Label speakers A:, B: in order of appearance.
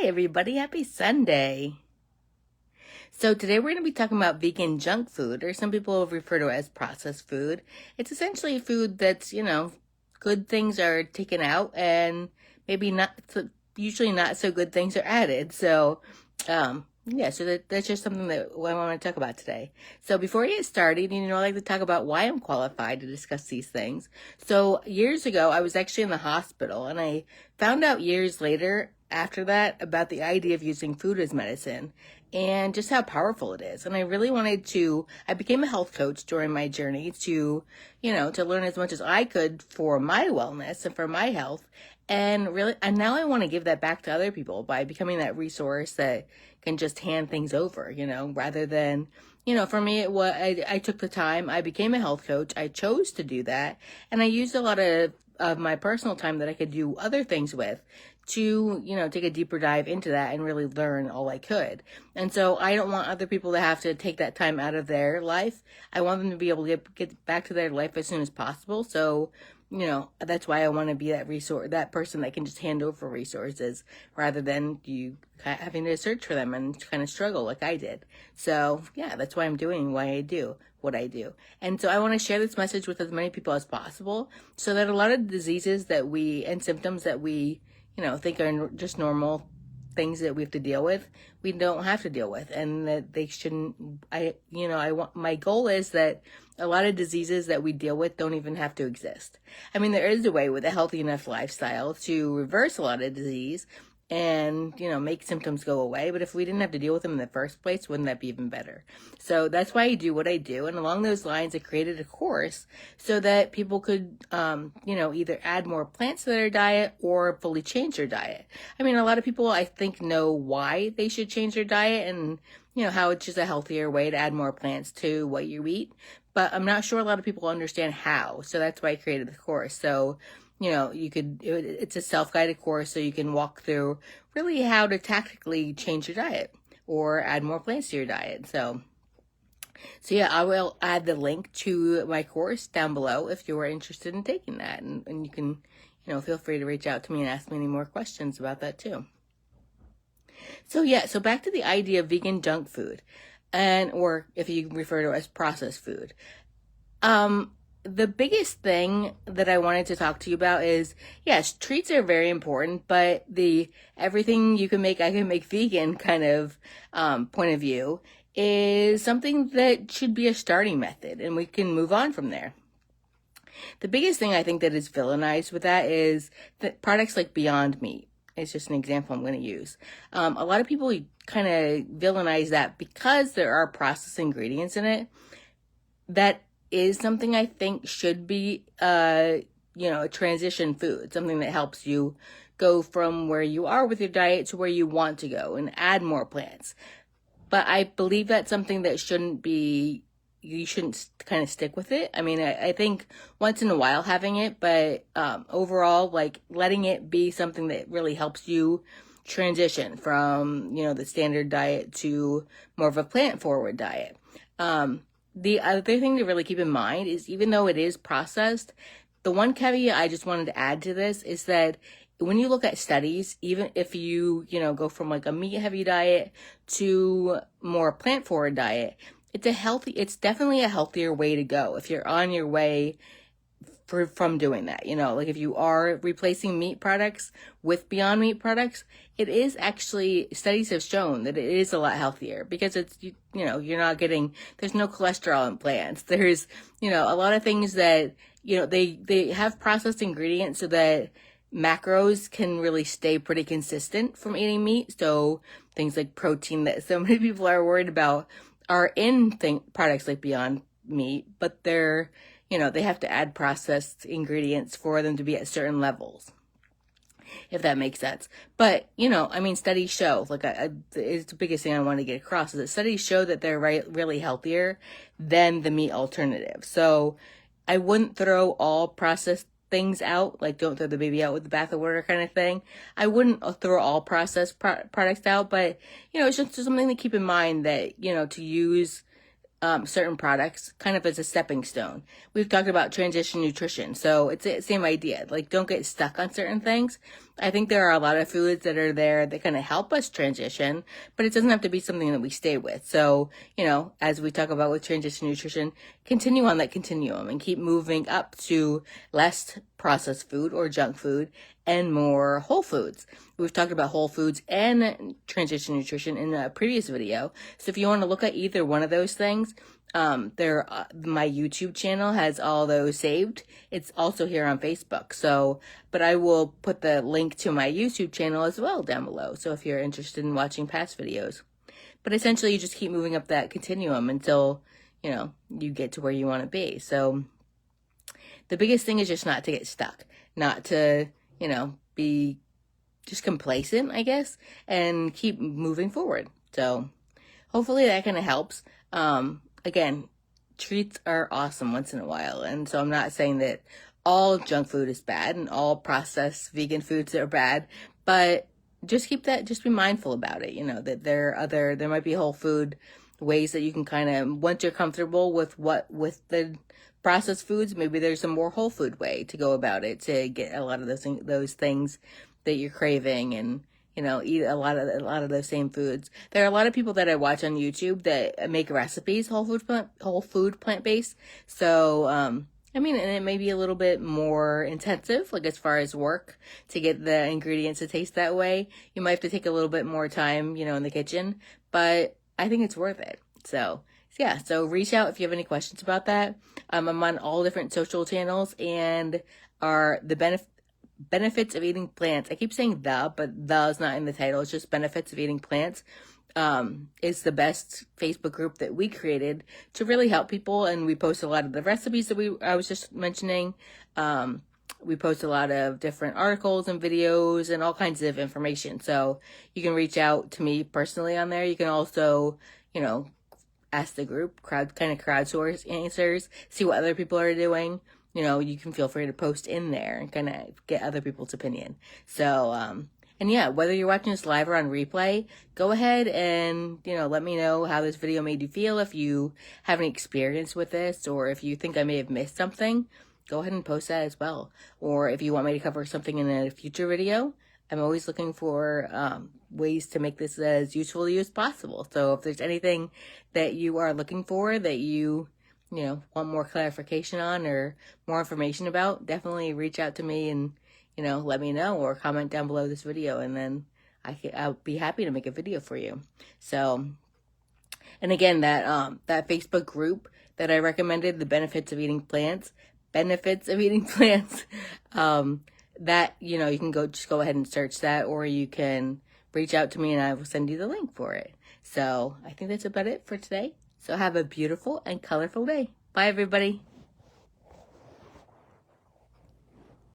A: Hi, everybody. Happy Sunday. So, today we're going to be talking about vegan junk food, or some people refer to it as processed food. It's essentially food that's, good things are taken out and maybe usually not so good things are added. So that's just something that I want to talk about today. So before we get started, I like to talk about why I'm qualified to discuss these things. So years ago, I was actually in the hospital, and I found out years later after that about the idea of using food as medicine and just how powerful it is. And I became a health coach during my journey to learn as much as I could for my wellness and for my health. And now I want to give that back to other people by becoming that resource that can just hand things over, rather than, for me, I took the time, I became a health coach, I chose to do that, and I used a lot of my personal time that I could do other things with to, take a deeper dive into that and really learn all I could. And so I don't want other people to have to take that time out of their life. I want them to be able to get back to their life as soon as possible. So, that's why I want to be that resource, that person that can just hand over resources rather than you having to search for them and kind of struggle like I did. So yeah, that's why I'm doing why I do what I do. And so I want to share this message with as many people as possible so that a lot of diseases and symptoms that we, think are just normal things that we have to deal with, we don't have to deal with, and that they shouldn't. My goal is that a lot of diseases that we deal with don't even have to exist. I mean, there is a way with a healthy enough lifestyle to reverse a lot of disease and, make symptoms go away. But if we didn't have to deal with them in the first place, wouldn't that be even better? So that's why I do what I do. And along those lines, I created a course so that people could, either add more plants to their diet or fully change their diet. I mean, a lot of people, I think, know why they should change their diet and, how it's just a healthier way to add more plants to what you eat. But I'm not sure a lot of people understand how. So that's why I created the course. So, it's a self-guided course, so you can walk through really how to tactically change your diet or add more plants to your diet. So yeah, I will add the link to my course down below if you are interested in taking that. And you can, feel free to reach out to me and ask me any more questions about that too. So back to the idea of vegan junk food, or if you refer to it as processed food. The biggest thing that I wanted to talk to you about is, yes, treats are very important, but the everything you can make, I can make vegan kind of point of view is something that should be a starting method, and we can move on from there. The biggest thing I think that is villainized with that is that products like Beyond Meat. It's just an example I'm going to use. A lot of people kind of villainize that because there are processed ingredients in it. That is something I think should be, a transition food, something that helps you go from where you are with your diet to where you want to go and add more plants. But I believe that's something that you shouldn't kind of stick with it. I mean, I think once in a while having it, but overall, like letting it be something that really helps you transition from, the standard diet to more of a plant-forward diet. The other thing to really keep in mind is, even though it is processed, the one caveat I just wanted to add to this is that when you look at studies, even if you, go from like a meat-heavy diet to more plant-forward diet, it's definitely a healthier way to go if you're on your way from doing that. Like if you are replacing meat products with Beyond Meat products, it is actually, studies have shown that it is a lot healthier because it's, you're not getting, there's no cholesterol in plants. There's, a lot of things that, they have processed ingredients so that macros can really stay pretty consistent from eating meat. So things like protein that so many people are worried about are in products like Beyond Meat, but they're, they have to add processed ingredients for them to be at certain levels, if that makes sense. But, studies show, it's the biggest thing I want to get across is that studies show that they're really healthier than the meat alternative. So I wouldn't throw all processed things out, like don't throw the baby out with the bathwater kind of thing. I wouldn't throw all processed products out, but, it's just something to keep in mind that, to use certain products kind of as a stepping stone. We've talked about transition nutrition, so it's the same idea. Like, don't get stuck on certain things. I think there are a lot of foods that are there that kind of help us transition, but it doesn't have to be something that we stay with. So, as we talk about with transition nutrition, continue on that continuum and keep moving up to less processed food or junk food and more whole foods. We've talked about whole foods and transition nutrition in a previous video. So if you want to look at either one of those things, my YouTube channel has all those saved. It's also here on Facebook. So, but I will put the link to my YouTube channel as well down below. So if you're interested in watching past videos, but essentially you just keep moving up that continuum until, you get to where you want to be. So the biggest thing is just not to get stuck, not to, be just complacent, I guess, and keep moving forward. So hopefully that kind of helps. Again, treats are awesome once in a while. And so I'm not saying that all junk food is bad and all processed vegan foods are bad, but just be mindful about it. That there might be whole food ways that you can kind of, once you're comfortable with the processed foods, maybe there's a more whole food way to go about it to get a lot of those things that you're craving and, eat a lot of those same foods. There are a lot of people that I watch on YouTube that make recipes whole food plant-based. So, and it may be a little bit more intensive, like as far as work to get the ingredients to taste that way. You might have to take a little bit more time, in the kitchen, but I think it's worth it. So yeah, so reach out if you have any questions about that. I'm on all different social channels and the benefits of eating plants. I keep saying but the is not in the title. It's just benefits of eating plants. Is the best Facebook group that we created to really help people. And we post a lot of the recipes that I was just mentioning. We post a lot of different articles and videos and all kinds of information. So you can reach out to me personally on there. You can also, ask the group, crowdsource answers, see what other people are doing. You can feel free to post in there and kind of get other people's opinion. So, and yeah, whether you're watching this live or on replay, go ahead and, let me know how this video made you feel. If you have any experience with this, or if you think I may have missed something, go ahead and post that as well. Or if you want me to cover something in a future video, I'm always looking for ways to make this as useful to you as possible. So if there's anything that you are looking for that you want more clarification on or more information about, definitely reach out to me and, let me know, or comment down below this video, and then I'll be happy to make a video for you. So, and again, that Facebook group that I recommended, the benefits of eating plants, that, you can go ahead and search that, or you can reach out to me and I will send you the link for it. So I think that's about it for today. So have a beautiful and colorful day. Bye, everybody.